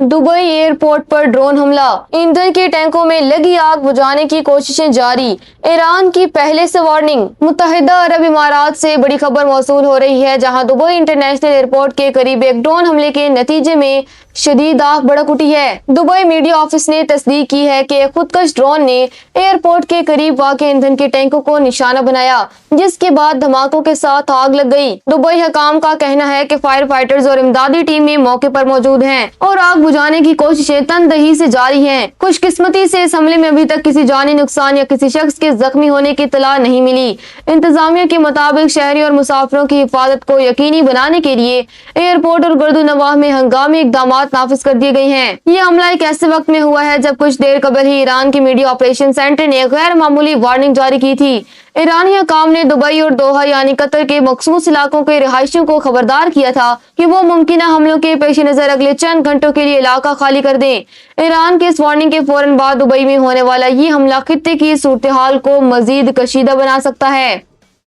Dubai airport पर drone हमला, ईंधन के टैंकों में लगी आग बुझाने की कोशिशें जारी। ईरान की पहले से वार्निंग। मुत्तहिदा अरब इमारात से बड़ी खबर मौसूल हो रही है, जहां दुबई इंटरनेशनल एयरपोर्ट के करीब एक ड्रोन हमले के नतीजे में शदीद आग भड़क उठी है। दुबई मीडिया ऑफिस ने तस्दीक की है कि खुदकश ड्रोन ने एयरपोर्ट के करीब वाक़े ईंधन के टैंकों को निशाना बनाया, जिसके बाद धमाकों के साथ आग लग गई। दुबई हकाम का कहना है कि फायर फाइटर्स और इमदादी टीमें मौके पर मौजूद हैं और आग बुझाने की कोशिशें तनदही से जारी हैं। खुशकिस्मती से इस हमले में अभी तक किसी जानी नुकसान या किसी शख्स के जख्मी होने की इत्तला नहीं मिली। इंतजामिया के मुताबिक शहरी और मुसाफिरों की हिफाजत को यकीनी बनाने के लिए एयरपोर्ट और गर्दो नवाह में हंगामी इकदाम नाफिज कर दिए गए हैं। ये हमला एक ऐसे वक्त में हुआ है जब कुछ देर कबल ही ईरान की मीडिया ऑपरेशन सेंटर ने गैर मामूली वार्निंग जारी की थी। ईरानी हकाम ने दुबई और दोहा यानी कतर के मखसूस इलाकों के रिहायशियों को खबरदार किया था कि वो मुमकिना हमलों के पेश नजर अगले चंद घंटों के लिए इलाका खाली कर दें। ईरान के इस वार्निंग के फौरन बाद दुबई में होने वाला ये हमला खित्ते की सूरत हाल को मजीद कशीदा बना सकता है।